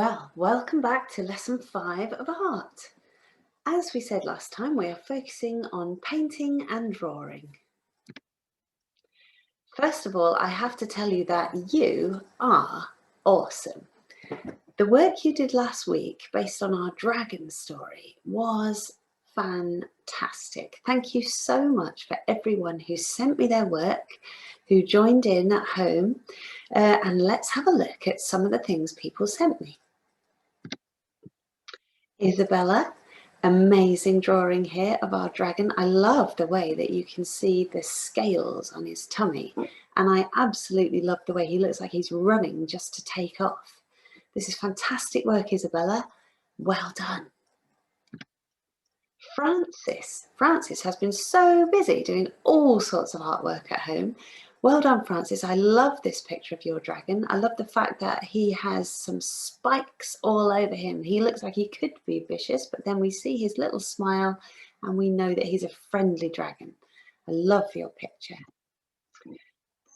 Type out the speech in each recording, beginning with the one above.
Well, welcome back to lesson 5 of art. As we said last time, we are focusing on painting and drawing. First of all, I have to tell you that you are awesome. The work you did last week based on our dragon story was fantastic. Thank you so much for everyone who sent me their work, who joined in at home, and let's have a look at some of the things people sent me. Isabella, amazing drawing here of our dragon. I love the way that you can see the scales on his tummy, and I absolutely love the way he looks like he's running just to take off. This is fantastic work, Isabella. Well done. Francis has been so busy doing all sorts of artwork at home. Well done, Francis. I love this picture of your dragon. I love the fact that he has some spikes all over him. He looks like he could be vicious, but then we see his little smile and we know that he's a friendly dragon. I love your picture.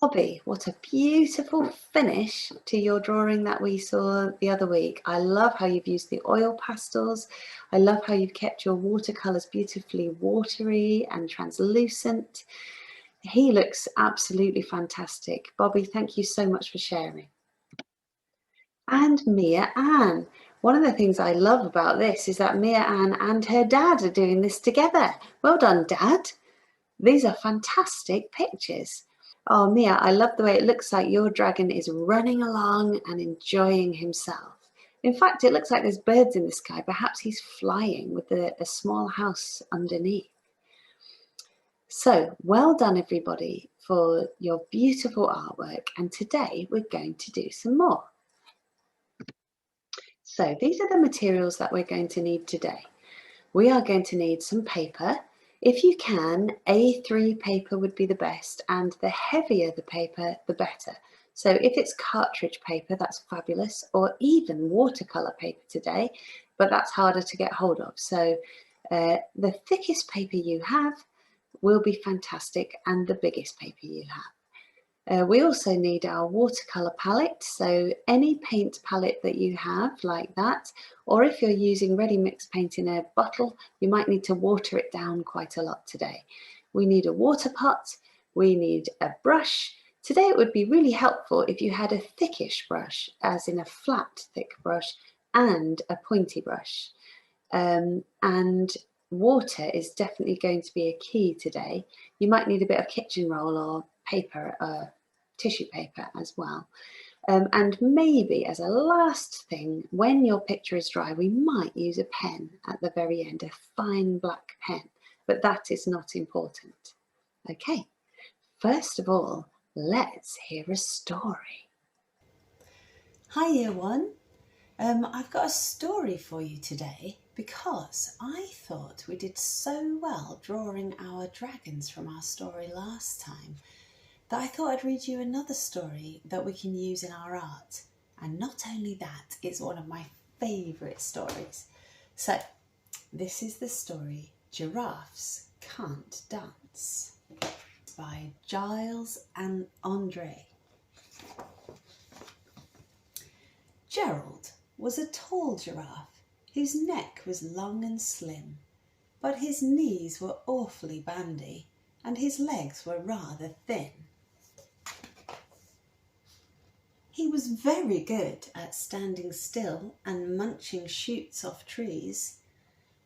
Bobby, what a beautiful finish to your drawing that we saw the other week. I love how you've used the oil pastels. I love how you've kept your watercolours beautifully watery and translucent. He looks absolutely fantastic. Bobby, thank you so much for sharing. And Mia Ann. One of the things I love about this is that Mia Ann and her dad are doing this together. Well done, Dad. These are fantastic pictures. Oh, Mia, I love the way it looks like your dragon is running along and enjoying himself. In fact, it looks like there's birds in the sky. Perhaps he's flying with a small house underneath. So, well done, everybody, for your beautiful artwork. And today we're going to do some more. So, these are the materials that we're going to need today. We are going to need some paper. If you can, A3 paper would be the best, and the heavier the paper, the better. So if it's cartridge paper, that's fabulous, or even watercolor paper today, but that's harder to get hold of. So the thickest paper you have will be fantastic, and the biggest paper you have. We also need our watercolor palette, so any paint palette that you have like that, or if you're using ready mix paint in a bottle, you might need to water it down quite a lot today. We need a water pot, we need a brush. Today it would be really helpful if you had a thickish brush, as in a flat thick brush, and a pointy brush. And water is definitely going to be a key today. You might need a bit of kitchen roll or paper, tissue paper as well. And maybe as a last thing, when your picture is dry, we might use a pen at the very end, a fine black pen, but that is not important. Okay, first of all, let's hear a story. Hi Year 1, I've got a story for you today because I thought we did so well drawing our dragons from our story last time that I thought I'd read you another story that we can use in our art. And not only that, it's one of my favourite stories. So this is the story Giraffes Can't Dance by Giles and Andre. Gerald was a tall giraffe whose neck was long and slim, but his knees were awfully bandy and his legs were rather thin. He was very good at standing still and munching shoots off trees,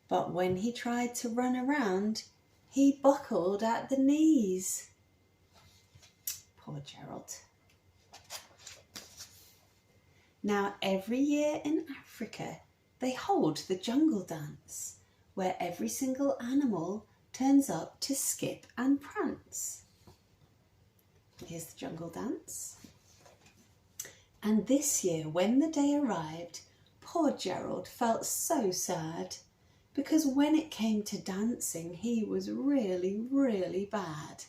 but when he tried to run around, he buckled at the knees. Poor Gerald. Now, every year in Africa, they hold the jungle dance, where every single animal turns up to skip and prance. Here's the jungle dance. And this year, when the day arrived, poor Gerald felt so sad, because when it came to dancing, he was really, really bad.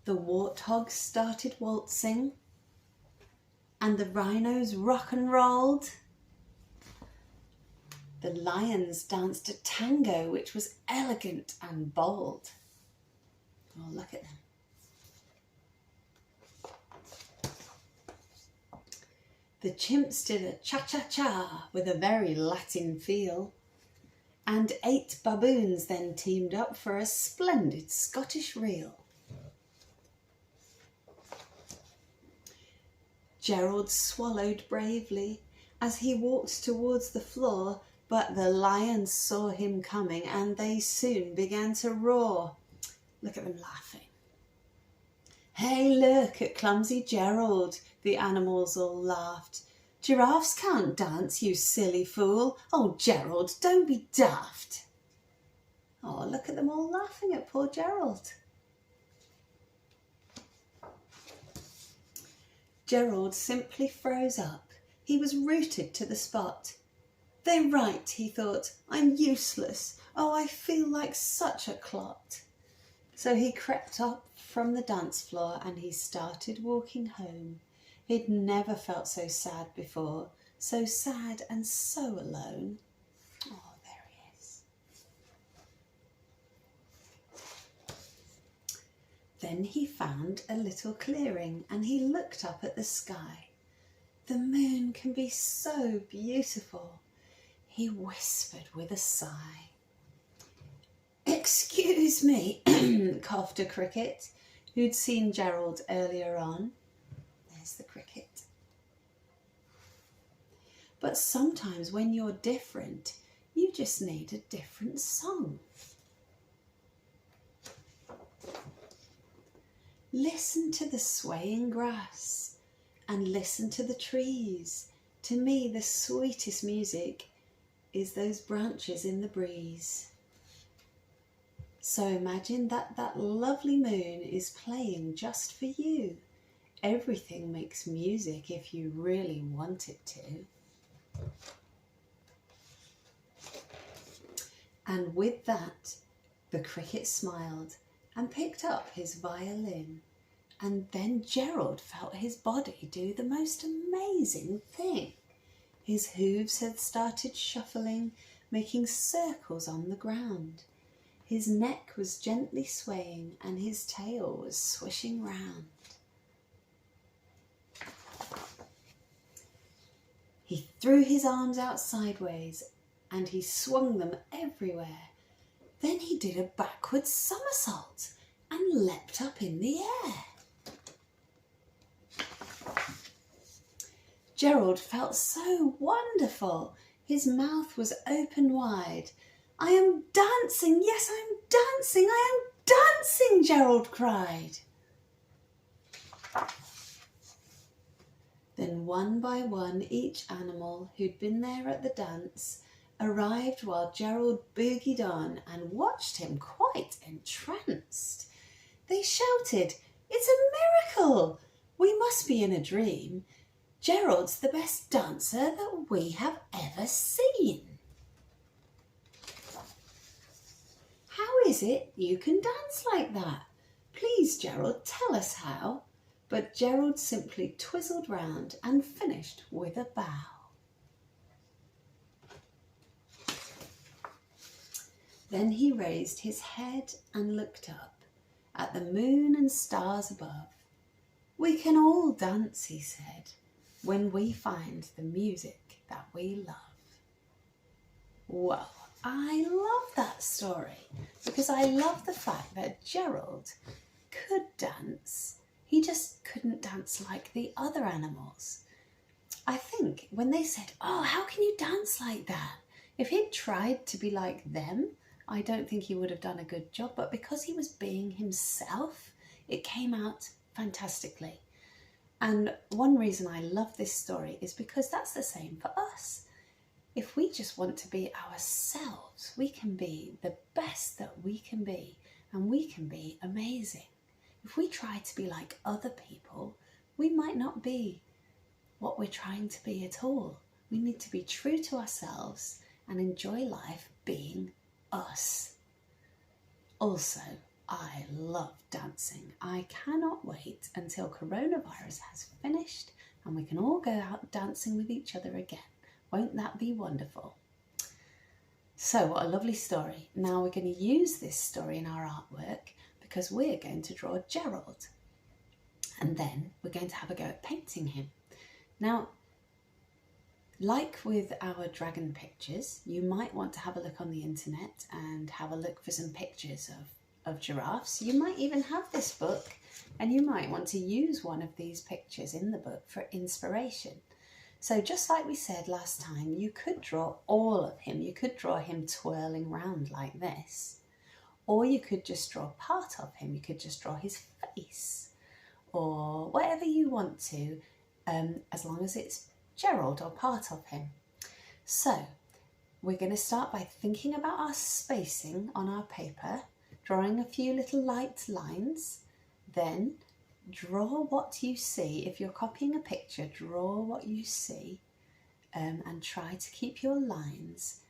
The warthogs started waltzing, and the rhinos rock and rolled. The lions danced a tango which was elegant and bold. Oh, look at them. The chimps did a cha-cha-cha with a very Latin feel, and 8 baboons then teamed up for a splendid Scottish reel. Gerald swallowed bravely as he walked towards the floor, but the lions saw him coming and they soon began to roar. Look at them laughing. Hey, look at clumsy Gerald, the animals all laughed. Giraffes can't dance, you silly fool. Oh, Gerald, don't be daft. Oh, look at them all laughing at poor Gerald. Gerald simply froze up. He was rooted to the spot. They're right, he thought. I'm useless. Oh, I feel like such a clot. So he crept up from the dance floor and he started walking home. He'd never felt so sad before, so sad and so alone. Oh, there he is. Then he found a little clearing and he looked up at the sky. The moon can be so beautiful, he whispered with a sigh. Excuse me, coughed a cricket who'd seen Gerald earlier on. There's the cricket. But sometimes when you're different, you just need a different song. Listen to the swaying grass and listen to the trees. To me, the sweetest music is those branches in the breeze. So imagine that that lovely moon is playing just for you. Everything makes music if you really want it to. And with that, the cricket smiled and picked up his violin. And then Gerald felt his body do the most amazing thing. His hooves had started shuffling, making circles on the ground. His neck was gently swaying and his tail was swishing round. He threw his arms out sideways and he swung them everywhere. Then he did a backward somersault and leapt up in the air. Gerald felt so wonderful. His mouth was open wide. I am dancing, yes, I'm dancing, I am dancing, Gerald cried. Then one by one, each animal who'd been there at the dance arrived while Gerald boogied on and watched him quite entranced. They shouted, it's a miracle! We must be in a dream. Gerald's the best dancer that we have ever seen. How is it you can dance like that? Please, Gerald, tell us how. But Gerald simply twizzled round and finished with a bow. Then he raised his head and looked up at the moon and stars above. We can all dance, he said, when we find the music that we love. Well, I love that story because I love the fact that Gerald could dance. He just couldn't dance like the other animals. I think when they said, oh, how can you dance like that? If he'd tried to be like them, I don't think he would have done a good job. But because he was being himself, it came out fantastically. And one reason I love this story is because that's the same for us. If we just want to be ourselves, we can be the best that we can be, and we can be amazing. If we try to be like other people, we might not be what we're trying to be at all. We need to be true to ourselves and enjoy life being us. Also, I love dancing. I cannot wait until coronavirus has finished and we can all go out dancing with each other again. Won't that be wonderful? So what a lovely story. Now we're going to use this story in our artwork because we're going to draw Gerald. And then we're going to have a go at painting him. Now, Like with our dragon pictures, you might want to have a look on the internet and have a look for some pictures of giraffes. You might even have this book and you might want to use one of these pictures in the book for inspiration. So just like we said last time, you could draw all of him. You could draw him twirling round like this, or you could just draw part of him. You could just draw his face, or whatever you want to, as long as it's Gerald or part of him. So we're going to start by thinking about our spacing on our paper, drawing a few little light lines, then draw what you see. If you're copying a picture, draw what you see, and try to keep your lines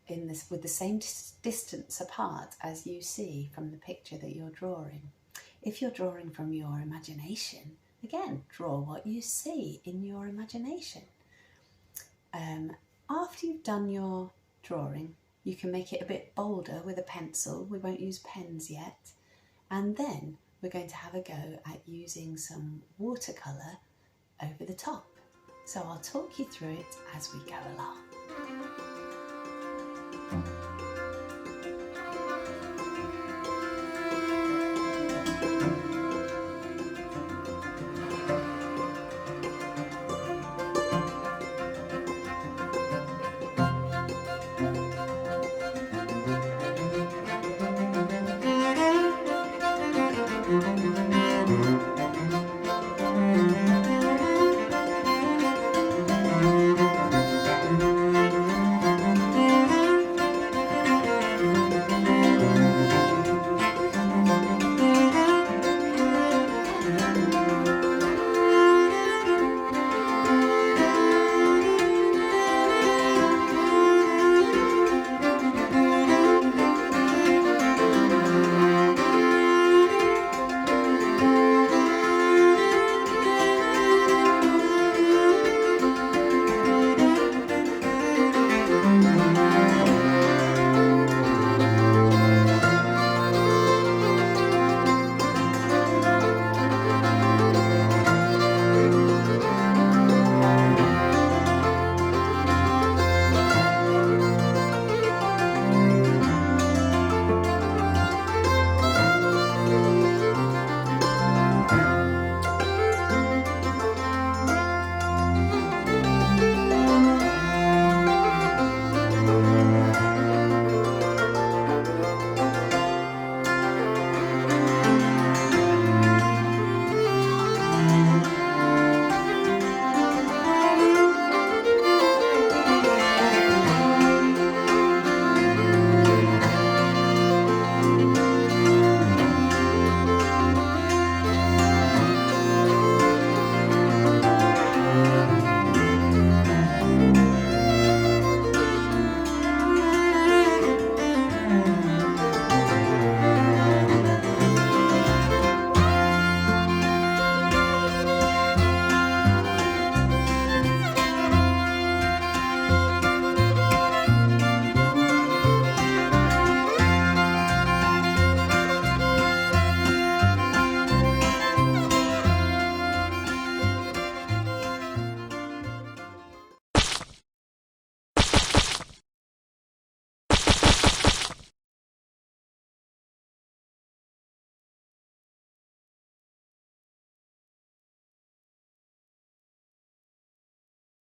in this with the same distance apart as you see from the picture that you're drawing. If you're drawing from your imagination, again, draw what you see in your imagination. After you've done your drawing, you can make it a bit bolder with a pencil. We won't use pens yet. And then we're going to have a go at using some watercolour over the top. So I'll talk you through it as we go along.